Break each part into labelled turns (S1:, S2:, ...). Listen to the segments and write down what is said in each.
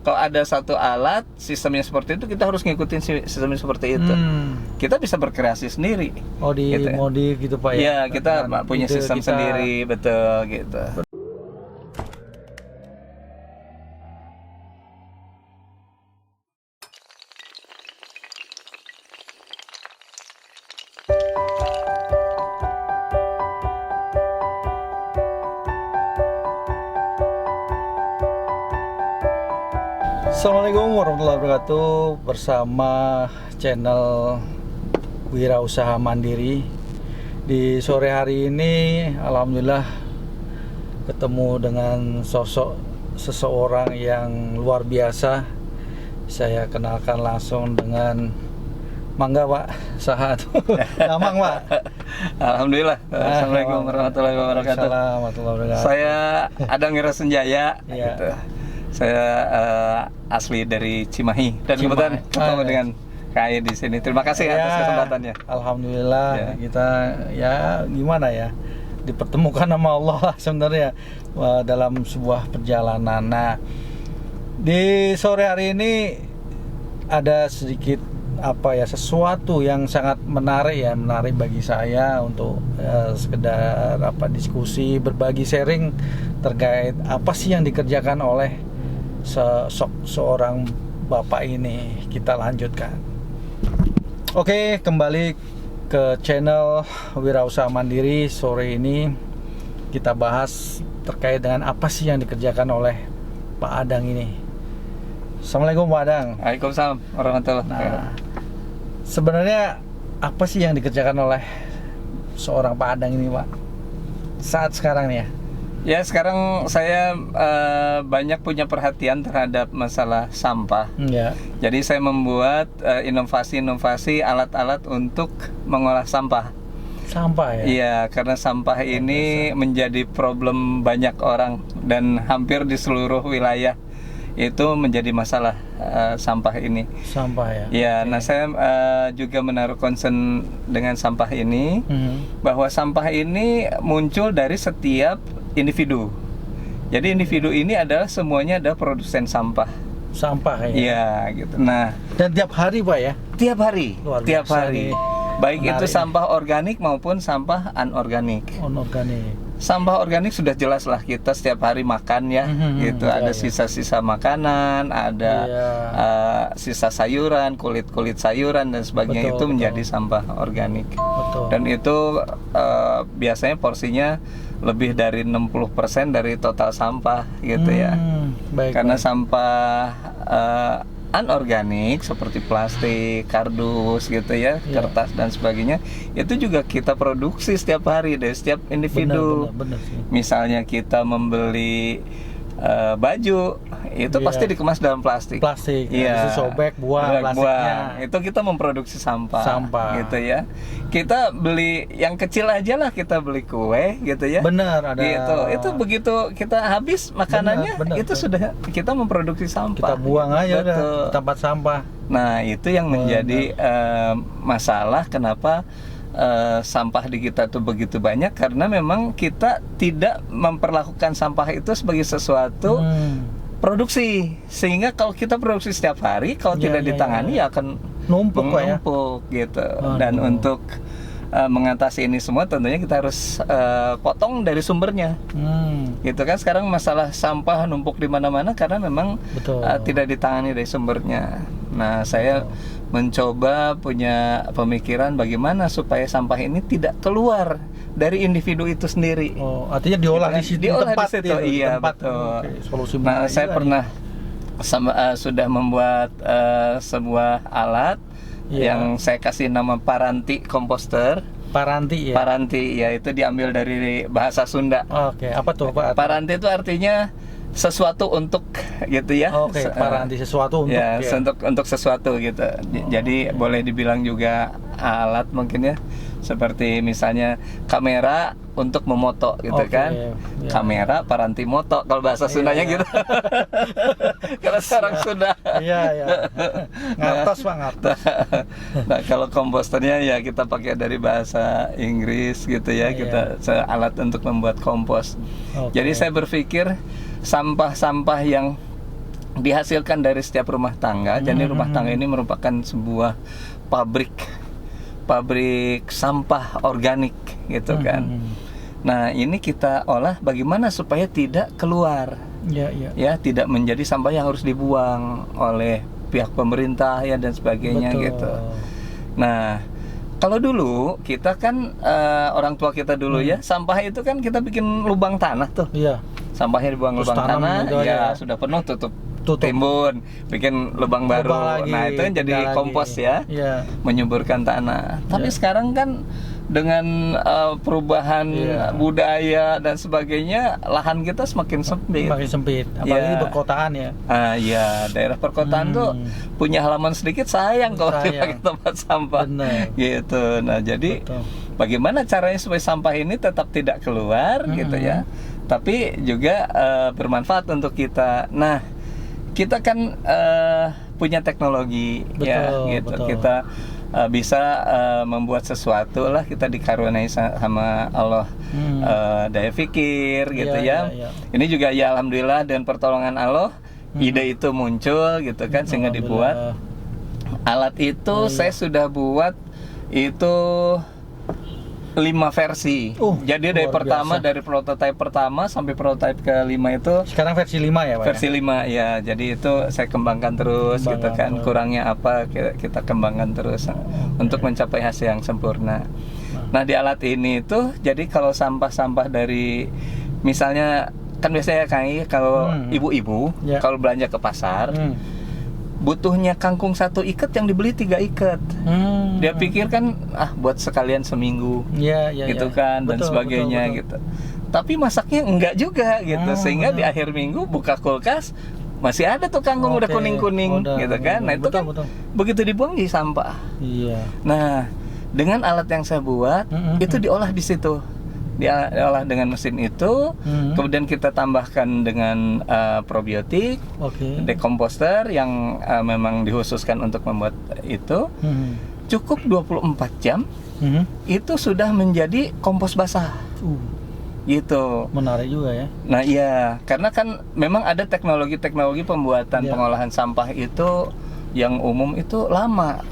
S1: Kalau ada satu alat sistemnya seperti itu, kita harus ngikutin sistemnya seperti itu. Kita bisa berkreasi sendiri.
S2: Oh, di
S1: gitu ya.
S2: modif gitu Pak ya?
S1: Iya, kita
S2: Dengan
S1: punya
S2: ide
S1: sistem
S2: kita.
S1: sendiri, betul gitu.
S2: Assalamualaikum warahmatullahi wabarakatuh. Bersama channel Wirausaha Mandiri. Di sore hari ini alhamdulillah ketemu dengan sosok seseorang yang luar biasa. Saya kenalkan langsung dengan Mangga Pak Sahat. Damang Pak.
S1: Alhamdulillah. Assalamualaikum warahmatullahi wabarakatuh.
S2: Warahmatullahi wabarakatuh.
S1: Saya Adang Irasenjaya.
S2: Iya.
S1: Gitu. Saya asli dari Cimahi dan
S2: Cimahi.
S1: kebetulan ketemu dengan Kak di sini. Terima kasih atas kesempatannya.
S2: Alhamdulillah
S1: Ya.
S2: kita ya gimana ya, dipertemukan sama Allah lah sebenarnya dalam sebuah perjalanan. Nah, di sore hari ini ada sedikit sesuatu yang sangat menarik bagi saya untuk sekedar diskusi, berbagi, sharing terkait apa sih yang dikerjakan oleh seorang bapak ini. Kita lanjutkan. Oke, kembali ke channel Wirausaha Mandiri. Sore ini kita bahas terkait dengan apa sih yang dikerjakan oleh Pak Adang ini. Assalamualaikum Pak Adang.
S1: Waalaikumsalam warahmatullahi wabarakatuh.
S2: Nah, sebenarnya apa sih yang dikerjakan oleh seorang Pak Adang ini, Pak? Saat sekarang nih ya.
S1: Ya, sekarang saya banyak punya perhatian terhadap masalah sampah.
S2: Ya.
S1: Jadi saya membuat inovasi-inovasi alat-alat untuk mengolah sampah.
S2: Sampah ya.
S1: Iya, karena sampah ini menjadi problem banyak orang dan hampir di seluruh wilayah itu menjadi masalah sampah ini.
S2: Sampah ya.
S1: Ya, nah saya juga menaruh concern dengan sampah ini, bahwa sampah ini muncul dari setiap individu. Jadi individu ini adalah semuanya adalah produsen sampah.
S2: Sampah ya.
S1: Iya, gitu. Nah,
S2: Dan tiap hari Pak ya.
S1: tiap hari,
S2: Luar
S1: tiap
S2: biasa
S1: hari.
S2: nih.
S1: Baik
S2: Menarik
S1: itu
S2: nih.
S1: sampah organik maupun sampah anorganik.
S2: Organik.
S1: Sampah organik sudah jelas lah, kita setiap hari makan ya, gitu.
S2: Iya,
S1: Ada
S2: iya.
S1: sisa-sisa makanan, ada
S2: Iya.
S1: sisa sayuran, kulit-kulit sayuran dan sebagainya.
S2: Betul,
S1: Itu
S2: betul.
S1: menjadi sampah organik.
S2: Betul.
S1: Dan itu biasanya porsinya lebih dari 60% dari total sampah gitu ya.
S2: Baik.
S1: Karena
S2: baik.
S1: sampah anorganik seperti plastik, kardus gitu ya,
S2: Iya.
S1: kertas dan sebagainya, itu juga kita produksi setiap hari dari setiap individu.
S2: Benar sih.
S1: Misalnya kita membeli baju, itu
S2: Iya.
S1: pasti dikemas dalam plastik.
S2: Plastik.
S1: Iya.
S2: Bisa sobek, buang plastiknya.
S1: Itu kita memproduksi sampah.
S2: Sampah.
S1: Gitu ya. Kita beli yang kecil aja lah, kita beli kue gitu ya.
S2: Benar, ada.
S1: Gitu. Itu begitu kita habis makanannya,
S2: Benar,
S1: itu
S2: betul.
S1: sudah kita memproduksi sampah.
S2: Kita buang aja udah
S1: Betul.
S2: di tempat sampah.
S1: Nah, itu yang menjadi masalah kenapa sampah di kita tuh begitu banyak, karena memang kita tidak memperlakukan sampah itu sebagai sesuatu produksi, sehingga kalau kita produksi setiap hari, kalau
S2: Ya,
S1: tidak
S2: ya,
S1: ditangani ya akan
S2: Numpuk Pak ya.
S1: menumpuk gitu.
S2: Aduh.
S1: Dan untuk mengatasi ini semua tentunya kita harus potong dari sumbernya. Gitu kan, sekarang masalah sampah numpuk di mana-mana karena memang
S2: Betul.
S1: tidak ditangani dari sumbernya. Nah, saya mencoba punya pemikiran bagaimana supaya sampah ini tidak keluar dari individu itu sendiri.
S2: Oh, artinya diolah di situ,
S1: Diolah
S2: tempat
S1: di situ.
S2: ya, di
S1: Iya,
S2: tempat.
S1: betul.
S2: Oke, solusi
S1: Nah,
S2: menarik
S1: saya
S2: juga
S1: pernah sudah membuat sebuah alat
S2: Iya.
S1: yang saya kasih nama Paranti Komposter.
S2: nih. Paranti ya.
S1: Paranti ya, itu diambil dari bahasa Sunda.
S2: Oke, apa tuh Pak?
S1: Paranti itu artinya sesuatu untuk gitu ya.
S2: Oke, paranti sesuatu untuk
S1: ya,
S2: ya.
S1: untuk sesuatu gitu. Jadi boleh dibilang juga alat mungkin ya, seperti misalnya kamera untuk memoto gitu
S2: Oke,
S1: kan.
S2: ya.
S1: Kamera paranti moto kalau bahasa Sundanya
S2: Iya.
S1: gitu. Karena sekarang sudah.
S2: Iya, iya. Ngartos Pak, ngartos.
S1: Nah, kalau komposternya ya kita pakai dari bahasa Inggris gitu ya.
S2: Iya.
S1: Kita alat untuk membuat kompos.
S2: Oke.
S1: Jadi saya berpikir sampah-sampah yang dihasilkan dari setiap rumah tangga. Jadi rumah tangga ini merupakan sebuah pabrik sampah organik gitu kan. Nah, ini kita olah bagaimana supaya tidak keluar. Ya, tidak menjadi sampah yang harus dibuang oleh pihak pemerintah ya dan sebagainya.
S2: Betul.
S1: Gitu. Nah, kalau dulu kita kan orang tua kita dulu ya, sampah itu kan kita bikin lubang tanah tuh.
S2: Iya.
S1: Sampahnya dibuang
S2: Terus
S1: lubang
S2: tanam
S1: tanah,
S2: gitu
S1: ya
S2: aja.
S1: sudah penuh tutup
S2: Tutup.
S1: timbun, bikin lubang baru.
S2: Lagi,
S1: Nah, itu kan jadi
S2: pindah
S1: kompos
S2: lagi.
S1: ya.
S2: Iya.
S1: Menyuburkan tanah. Tapi
S2: Iya.
S1: sekarang kan dengan perubahan
S2: Iya.
S1: budaya dan sebagainya, lahan kita semakin sempit.
S2: Makin sempit, apalagi
S1: Iya.
S2: di perkotaan ya.
S1: Ya, daerah perkotaan tuh punya halaman sedikit sayang kalau
S2: Sayang.
S1: dipakai tempat sampah.
S2: Bener.
S1: Gitu. Nah, jadi
S2: Betul.
S1: bagaimana caranya supaya sampah ini tetap tidak keluar gitu ya, tapi juga bermanfaat untuk kita. Nah, kita kan punya teknologi ya
S2: Betul,
S1: gitu.
S2: betul.
S1: Kita bisa membuat sesuatu lah, kita dikaruniai sama Allah daya pikir gitu
S2: Iya,
S1: ya.
S2: iya, iya.
S1: Ini juga ya alhamdulillah dengan pertolongan Allah ide itu muncul gitu kan, sehingga dibuat alat itu. Saya sudah buat itu 5 versi. Jadi dari
S2: luar
S1: pertama,
S2: biasa.
S1: dari prototipe pertama sampai prototipe ke-5 itu
S2: Sekarang versi 5 ya, Pak?
S1: versi 5 ya. Jadi itu saya kembangkan terus gitu kan.
S2: terus.
S1: Kurangnya apa kita kembangkan terus untuk mencapai hasil yang sempurna. Nah, di alat ini tuh jadi kalau sampah-sampah dari misalnya kan biasanya kayak kalau ibu-ibu
S2: Ya.
S1: kalau belanja ke pasar butuhnya kangkung 1 ikat yang dibeli 3 ikat. Dia pikir kan buat sekalian seminggu
S2: Iya,
S1: gitu kan dan
S2: Betul,
S1: sebagainya
S2: betul.
S1: gitu. Tapi masaknya enggak juga gitu, sehingga di
S2: benar.
S1: akhir minggu buka kulkas masih ada tuh kangkung udah
S2: Oke,
S1: kuning-kuning
S2: udah,
S1: gitu kan. Nah, itu
S2: betul,
S1: kan
S2: betul.
S1: begitu dibuang jadi sampah.
S2: Iya.
S1: Nah, dengan alat yang saya buat itu diolah di situ. Diolah dengan mesin itu, kemudian kita tambahkan dengan probiotik,
S2: Oke.
S1: dekomposter yang memang dikhususkan untuk membuat itu. Cukup 24 jam itu sudah menjadi kompos basah gitu.
S2: Menarik juga ya.
S1: Nah, iya, karena kan memang ada teknologi-teknologi pembuatan pengolahan sampah itu yang umum itu lama,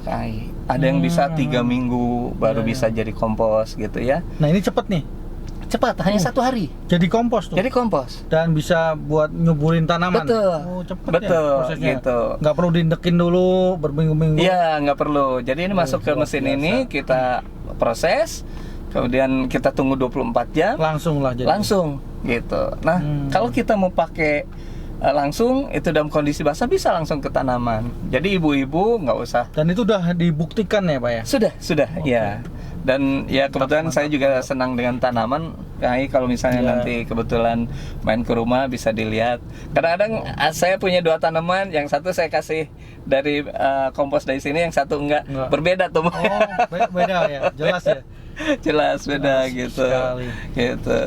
S1: ada yang bisa 3 minggu baru bisa jadi kompos gitu ya.
S2: Nah, ini cepet nih.
S1: Cepat, hanya 1 hari
S2: Jadi kompos tuh.
S1: jadi kompos.
S2: Dan bisa buat nyuburin tanaman.
S1: Betul.
S2: Oh, cepet
S1: Betul,
S2: ya prosesnya.
S1: gitu.
S2: Nggak perlu diindekin dulu berminggu-minggu.
S1: Iya, nggak perlu. Jadi ini masuk ke
S2: luar
S1: mesin
S2: biasa.
S1: ini, kita proses, kemudian kita tunggu 24 jam,
S2: Langsung lah jadi.
S1: langsung gitu. Nah, kalau kita mau pakai langsung itu dalam kondisi basah bisa langsung ke tanaman. Jadi ibu-ibu nggak usah.
S2: Dan itu udah dibuktikan ya, Pak ya?
S1: Sudah, ya. Dan ya kebetulan saya juga senang dengan tanaman. Kalau misalnya nanti kebetulan main ke rumah bisa dilihat. Kadang-kadang saya punya 2 tanaman, yang satu saya kasih dari kompos dari sini, yang satu enggak. Berbeda tuh.
S2: Oh, beda ya, jelas ya.
S1: Jelas beda
S2: Jelas
S1: gitu.
S2: sekali.
S1: Gitu.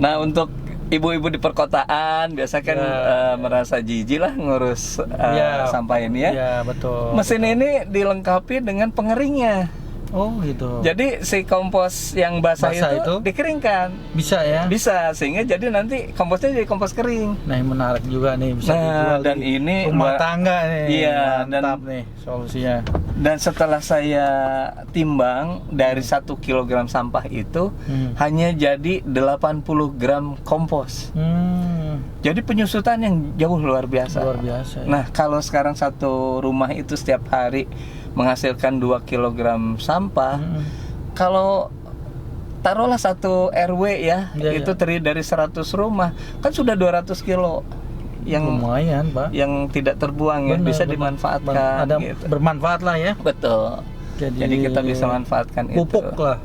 S1: Nah, untuk ibu-ibu di perkotaan biasa kan merasa jijik lah ngurus sampah ini ya.
S2: Iya, betul.
S1: Mesin ini dilengkapi dengan pengeringnya.
S2: Oh, gitu.
S1: Jadi si kompos yang basah
S2: Basah
S1: itu
S2: itu
S1: dikeringkan.
S2: Bisa ya?
S1: Bisa, sehingga jadi nanti komposnya jadi kompos kering.
S2: Nah, ini menarik juga nih, bisa
S1: Nah,
S2: dijual
S1: dan
S2: di
S1: ini
S2: rumah tangga nih.
S1: Iya,
S2: Mantap nih solusinya.
S1: Dan setelah saya timbang dari 1 kilogram sampah itu hanya jadi 80 gram kompos. Jadi penyusutan yang jauh luar biasa.
S2: Luar biasa. Ya.
S1: Nah, kalau sekarang satu rumah itu setiap hari menghasilkan 2 kilogram sampah, kalau taruhlah satu RW ya, itu terdiri dari 100 rumah, kan sudah 200 kilo yang
S2: lumayan, Pak.
S1: Yang tidak terbuang ya, bisa dimanfaatkan.
S2: Ada
S1: gitu.
S2: bermanfaat lah ya.
S1: Betul. Jadi kita bisa manfaatkan
S2: pupuk
S1: itu.
S2: lah.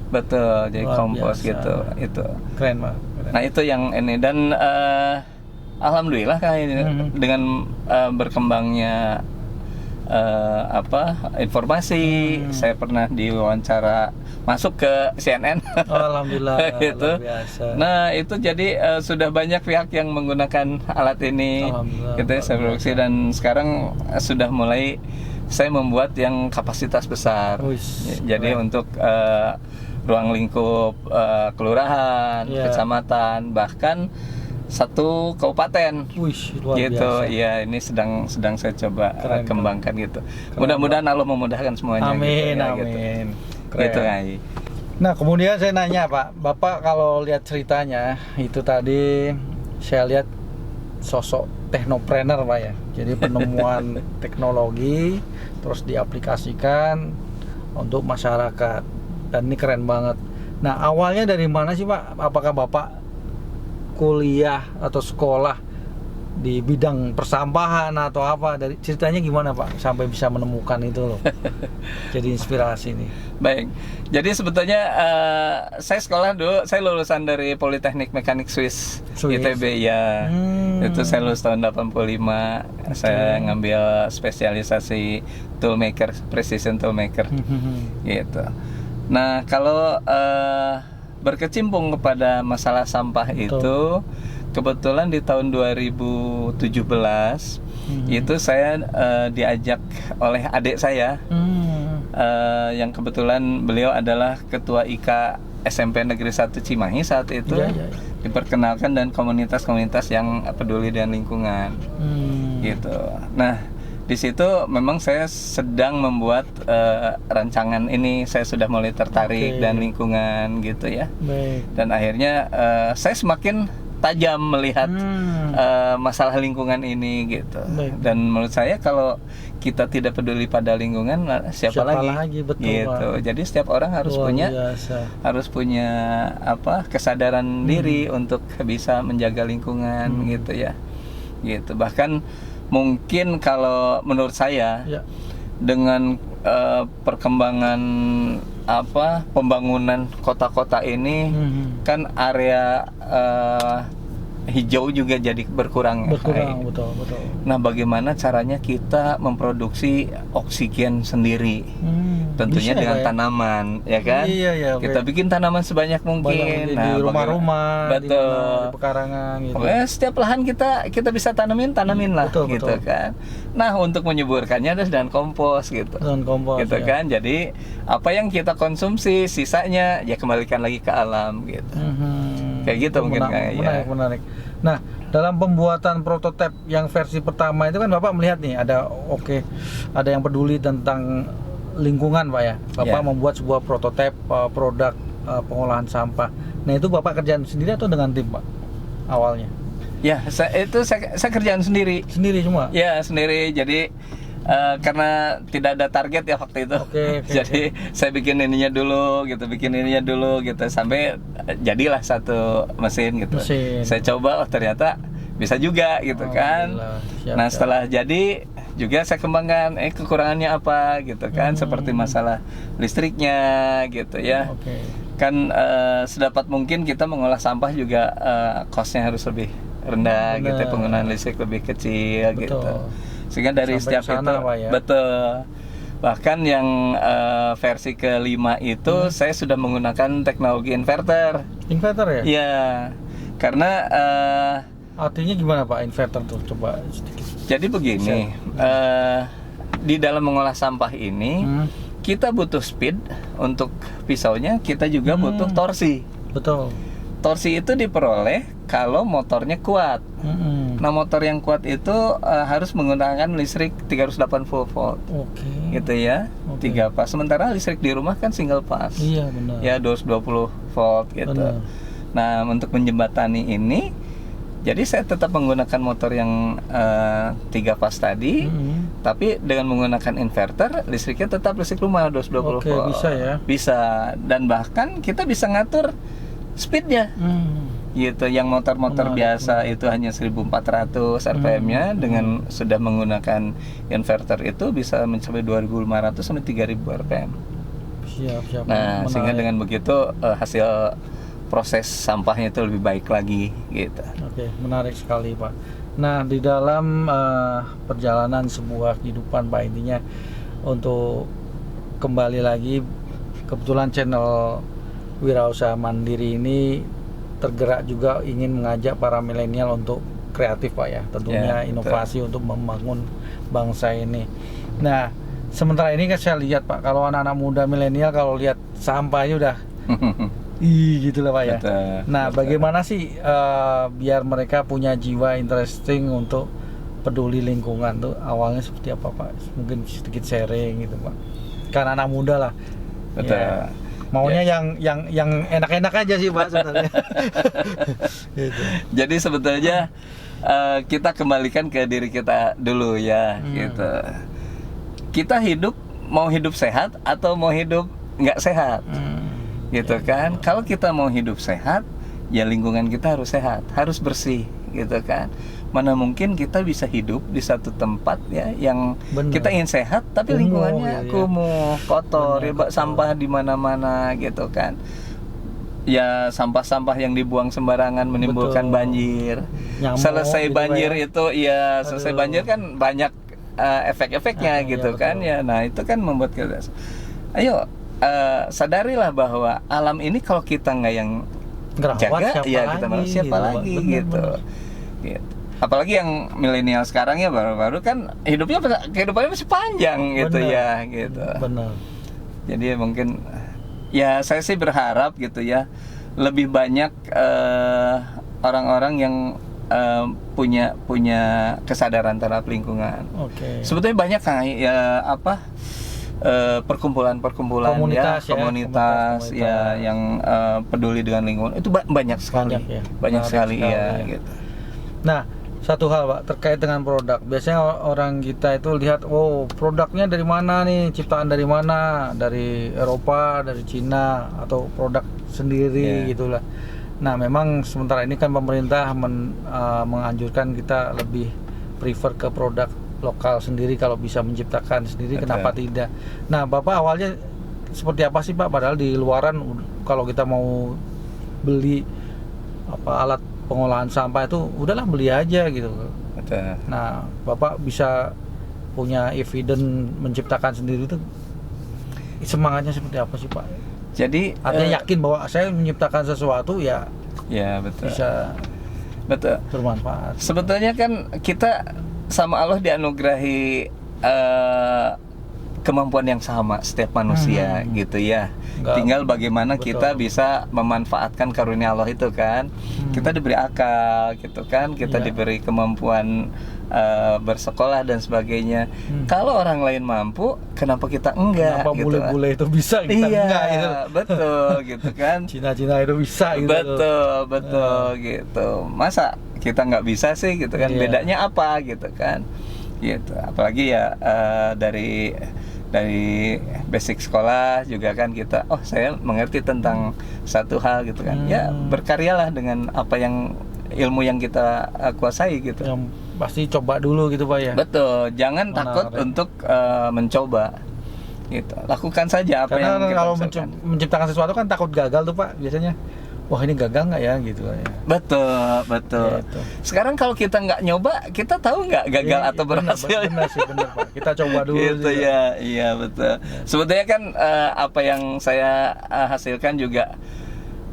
S1: Betul, jadi
S2: Luar
S1: kompos
S2: biasa.
S1: gitu. Itu.
S2: Keren, Pak. Keren.
S1: Nah, itu yang ini, dan alhamdulillah dengan berkembangnya informasi, saya pernah diwawancara masuk ke CNN.
S2: Oh, alhamdulillah.
S1: Gitu.
S2: Luar biasa.
S1: Nah, itu jadi sudah banyak pihak yang menggunakan alat ini gitu ya, saya produksi, dan sekarang sudah mulai saya membuat yang kapasitas besar. Jadi untuk ruang lingkup kelurahan, kecamatan, bahkan satu kabupaten.
S2: Wih, luar
S1: Gitu,
S2: biasa.
S1: ya ini sedang saya coba
S2: Keren,
S1: kembangkan gitu.
S2: Keren,
S1: Mudah-mudahan Allah memudahkan semuanya.
S2: Amin,
S1: gitu, ya,
S2: amin.
S1: Gitu,
S2: Keren.
S1: gitu Ngai.
S2: Nah, kemudian saya nanya Pak, Bapak kalau lihat ceritanya itu tadi saya lihat sosok teknopreneur Pak ya. Jadi penemuan teknologi terus diaplikasikan untuk masyarakat. Dan ini keren banget. Nah, awalnya dari mana sih Pak? Apakah Bapak kuliah atau sekolah di bidang persampahan atau apa? Dari ceritanya gimana Pak sampai bisa menemukan itu loh? Jadi inspirasi nih.
S1: Baik, jadi sebetulnya saya sekolah dulu, saya lulusan dari Politeknik Mekanik Swiss, ITB ya. Itu saya lulus tahun 85. Saya ngambil spesialisasi toolmaker, precision toolmaker, gitu. Nah, kalau berkecimpung kepada masalah sampah itu, kebetulan di tahun 2017 itu saya diajak oleh adik saya. Yang kebetulan beliau adalah ketua IK SMP Negeri 1 Cimahi saat itu, diperkenalkan dan komunitas-komunitas yang peduli dengan lingkungan, gitu. Nah, di situ memang saya sedang membuat rancangan ini, saya sudah mulai tertarik dan lingkungan gitu ya. Dan akhirnya saya semakin tajam melihat masalah lingkungan ini gitu. Dan menurut saya kalau kita tidak peduli pada lingkungan, siapa lagi?
S2: Betul,
S1: gitu.
S2: Pak.
S1: Jadi setiap orang harus punya apa kesadaran diri untuk bisa menjaga lingkungan gitu ya. Gitu. Bahkan mungkin kalau menurut saya dengan perkembangan pembangunan kota-kota ini kan area hijau juga jadi berkurang.
S2: Betul.
S1: Nah, bagaimana caranya kita memproduksi oksigen sendiri? Tentunya dengan tanaman, ya kan? Kita bikin tanaman sebanyak mungkin.
S2: Nah, di rumah-rumah,
S1: betul,
S2: di pekarangan gitu.
S1: Pokoknya setiap lahan kita bisa tanamin lah, gitu kan. Nah, untuk menyuburkannya adalah dengan kompos gitu.
S2: Dengan kompos.
S1: Gitu kan. Jadi apa yang kita konsumsi sisanya ya kembalikan lagi ke alam gitu. Kayak gitu mungkin
S2: menarik. Nah, dalam pembuatan prototipe yang versi pertama itu kan Bapak melihat nih ada yang peduli tentang lingkungan Pak ya. Bapak membuat sebuah prototipe produk pengolahan sampah. Nah, itu Bapak kerjaan sendiri atau dengan tim Pak awalnya?
S1: Ya, saya kerjaan sendiri.
S2: Sendiri semua?
S1: Ya, sendiri. Jadi karena tidak ada target ya waktu itu. Jadi saya bikin ininya dulu gitu sampai jadilah satu mesin gitu. Saya coba ternyata bisa juga gitu kan. Nah, setelah jadi juga saya kembangkan kekurangannya apa gitu kan, seperti masalah listriknya gitu ya. Kan sedapat mungkin kita mengolah sampah juga cost-nya harus lebih rendah gitu, penggunaan listrik lebih kecil gitu. Sehingga dari setiap itu betul. Bahkan yang versi kelima itu saya sudah menggunakan teknologi inverter.
S2: Inverter ya?
S1: Iya. Karena
S2: artinya gimana Pak inverter tuh, coba sedikit.
S1: Jadi begini, di dalam mengolah sampah ini kita butuh speed untuk pisaunya, kita juga butuh torsi.
S2: Betul.
S1: Torsi itu diperoleh kalau motornya kuat. Nah, motor yang kuat itu harus menggunakan listrik 380 volt. Gitu ya. 3 pas. Sementara listrik di rumah kan single pas.
S2: Iya, benar.
S1: Ya 220 volt gitu. Benar. Nah, untuk menjembatani ini, jadi saya tetap menggunakan motor yang 3 pas tadi, tapi dengan menggunakan inverter, listriknya tetap listrik rumah 220 volt.
S2: Bisa ya?
S1: Bisa. Dan bahkan kita bisa ngatur speednya. Gitu, yang motor-motor biasa itu hanya 1400 RPM-nya, dengan sudah menggunakan inverter itu bisa mencapai 2500 sampai 3000 RPM.
S2: Siap.
S1: Nah, sehingga dengan begitu hasil proses sampahnya itu lebih baik lagi gitu.
S2: Menarik sekali Pak. Nah, di dalam perjalanan sebuah kehidupan Pak, intinya untuk kembali lagi, kebetulan channel Wirausaha Mandiri ini tergerak juga ingin mengajak para milenial untuk kreatif Pak ya, tentunya inovasi untuk membangun bangsa ini. Nah, sementara ini kan saya lihat Pak, kalau anak-anak muda milenial kalau lihat sampahnya udah Gitu lah Pak ya.
S1: Betul,
S2: Nah,
S1: betul.
S2: bagaimana sih biar mereka punya jiwa interesting untuk peduli lingkungan tuh awalnya seperti apa Pak? Mungkin sedikit sharing gitu Pak. Karena anak muda lah.
S1: Betul.
S2: Ya, maunya yang enak-enak aja sih Pak sebenarnya. Gitu.
S1: Jadi sebetulnya kita kembalikan ke diri kita dulu ya, gitu. Kita mau hidup sehat atau mau hidup nggak sehat, gitu kan? Kalau kita mau hidup sehat, ya lingkungan kita harus sehat, harus bersih, gitu kan? Mana mungkin kita bisa hidup di satu tempat ya yang
S2: Bener.
S1: kita ingin sehat tapi
S2: Kumuh,
S1: lingkungannya
S2: gitu ya.
S1: kumuh, kotor,
S2: Bener,
S1: ya,
S2: kotor.
S1: sampah di mana-mana gitu kan. Ya sampah-sampah yang dibuang sembarangan menimbulkan
S2: Betul.
S1: banjir.
S2: Nyamuk
S1: Selesai
S2: gitu,
S1: banjir
S2: Pak ya.
S1: itu ya selesai
S2: Aduh.
S1: banjir kan banyak efek-efeknya
S2: Iya,
S1: gitu kan
S2: betul.
S1: ya. Nah, itu kan membuat kita ayo sadarilah bahwa alam ini kalau kita nggak yang
S2: Ngerawat
S1: jaga
S2: siapa
S1: ya
S2: lagi,
S1: kita manusia
S2: gitu,
S1: siapa
S2: Pak.
S1: lagi
S2: Bener,
S1: gitu.
S2: bener.
S1: Gitu. Apalagi yang milenial sekarang ya baru-baru kan kehidupannya masih panjang gitu
S2: Bener.
S1: ya gitu.
S2: Benar.
S1: Jadi mungkin ya saya sih berharap gitu ya lebih banyak orang-orang yang punya kesadaran terhadap lingkungan.
S2: Oke.
S1: Sebetulnya banyak kan ya perkumpulan-perkumpulan
S2: Komunitas ya,
S1: komunitas
S2: komunitas.
S1: ya yang peduli dengan lingkungan itu banyak sekali,
S2: Banyak ya.
S1: banyak
S2: Menarik
S1: sekali
S2: sekali
S1: ya,
S2: ya.
S1: gitu.
S2: Nah, satu hal Pak terkait dengan produk. Biasanya orang kita itu lihat, oh produknya dari mana nih, ciptaan dari mana, dari Eropa, dari Cina, atau produk sendiri
S1: Yeah.
S2: gitulah. Nah, memang sementara ini kan pemerintah menganjurkan kita lebih prefer ke produk lokal sendiri kalau bisa menciptakan sendiri.
S1: Betul.
S2: Kenapa tidak? Nah, Bapak awalnya seperti apa sih Pak? Padahal di luaran kalau kita mau beli alat pengolahan sampah itu udahlah beli aja gitu.
S1: Betul.
S2: Nah, Bapak bisa punya evidence menciptakan sendiri itu semangatnya seperti apa sih Pak?
S1: Jadi
S2: Artinya yakin bahwa saya menciptakan sesuatu ya
S1: ya betul.
S2: bisa
S1: Betul.
S2: bermanfaat.
S1: Sebetulnya kan kita sama Allah dianugerahi kemampuan yang sama setiap manusia gitu ya.
S2: Enggak,
S1: Tinggal bagaimana
S2: betul.
S1: kita bisa memanfaatkan karunia Allah itu kan. Kita diberi akal gitu kan, kita
S2: Iya.
S1: diberi kemampuan bersekolah dan sebagainya. Kalau orang lain mampu, kenapa kita enggak?
S2: Kenapa
S1: gitu kan.
S2: bule-bule itu bisa kita
S1: Iya,
S2: enggak gitu.
S1: betul gitu kan.
S2: Cina-Cina itu bisa gitu.
S1: Betul gitu. Masa kita nggak bisa sih gitu kan?
S2: Iya.
S1: Bedanya apa gitu kan? Gitu. Apalagi ya dari basic sekolah juga kan kita, oh saya mengerti tentang satu hal gitu kan. Ya berkaryalah dengan apa yang ilmu yang kita kuasai gitu.
S2: Yang pasti coba dulu gitu Pak ya.
S1: Betul. Jangan
S2: Menarik.
S1: takut untuk mencoba. Gitu. Lakukan saja apa
S2: Karena
S1: yang kita
S2: kalau
S1: usahakan.
S2: menciptakan sesuatu kan takut gagal tuh Pak biasanya. Wah ini gagal nggak ya gitu ya.
S1: Betul.
S2: Gitu.
S1: Sekarang kalau kita nggak nyoba, kita tahu nggak gagal
S2: Iya,
S1: atau berhasil.
S2: Benar sih benar Pak. Kita coba dulu.
S1: Gitu
S2: juga.
S1: ya, iya betul. Sebetulnya kan apa yang saya hasilkan juga,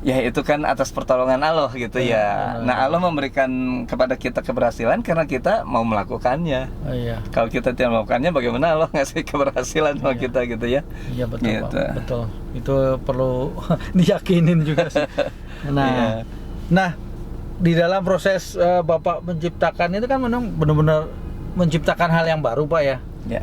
S1: ya itu kan atas pertolongan Allah gitu ya.
S2: Benar.
S1: Nah Allah memberikan kepada kita keberhasilan karena kita mau melakukannya.
S2: Oh, iya.
S1: Kalau kita tidak melakukannya, bagaimana Allah ngasih keberhasilan sama
S2: Iya.
S1: kita gitu ya?
S2: Iya betul
S1: Gitu.
S2: Pak. Betul. Itu perlu diyakinin juga sih. Nah,
S1: Iya.
S2: nah di dalam proses Bapak menciptakan itu kan memang benar-benar menciptakan hal yang baru Pak ya.
S1: Ya.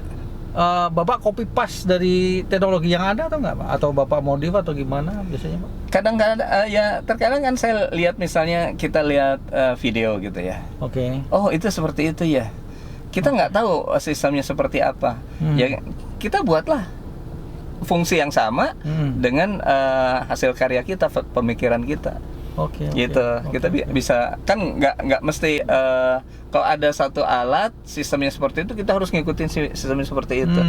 S2: Bapak copy paste dari teknologi yang ada atau enggak Pak? Atau Bapak modif atau gimana biasanya Pak?
S1: Kadang-kadang ya terkadang kan saya lihat misalnya kita lihat video gitu ya.
S2: Oke.
S1: Oh itu seperti itu ya. Kita nggak tahu sistemnya seperti apa. Ya kita buatlah fungsi yang sama dengan hasil karya kita, pemikiran kita.
S2: Oke.
S1: Gitu. Kita bisa kan nggak mesti kalau ada satu alat sistemnya seperti itu kita harus ngikutin sistemnya seperti itu.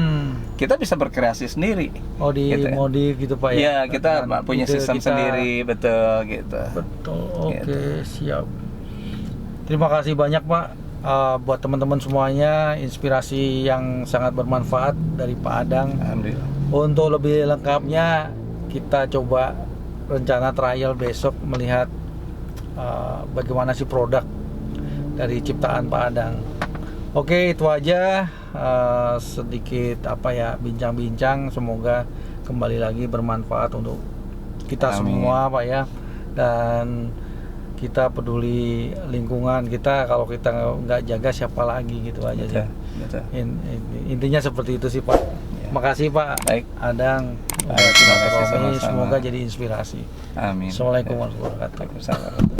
S1: Kita bisa berkreasi sendiri.
S2: Oh di
S1: Gitu ya.
S2: modif gitu Pak ya?
S1: Iya kita
S2: Dengan
S1: punya
S2: ide
S1: sistem
S2: kita.
S1: sendiri betul gitu.
S2: Betul. Oke
S1: Gitu.
S2: siap. Terima kasih banyak Pak. Buat teman-teman semuanya inspirasi yang sangat bermanfaat dari Pak Adang.
S1: Alhamdulillah.
S2: Untuk lebih lengkapnya kita coba rencana trial besok melihat bagaimana sih produk dari ciptaan Pak Adang. Oke itu aja sedikit bincang-bincang, semoga kembali lagi bermanfaat untuk kita
S1: Amin.
S2: semua Pak ya, dan kita peduli lingkungan kita. Kalau kita nggak jaga siapa lagi gitu aja sih.
S1: Betul.
S2: Intinya seperti itu sih Pak.
S1: Ya.
S2: Makasih Pak
S1: Baik.
S2: Adang.
S1: Baik, terima kasih
S2: Romi,
S1: sama-sama.
S2: semoga jadi inspirasi.
S1: Amin.
S2: Assalamualaikum warahmatullahi wabarakatuh.
S1: Waalaikumsalam.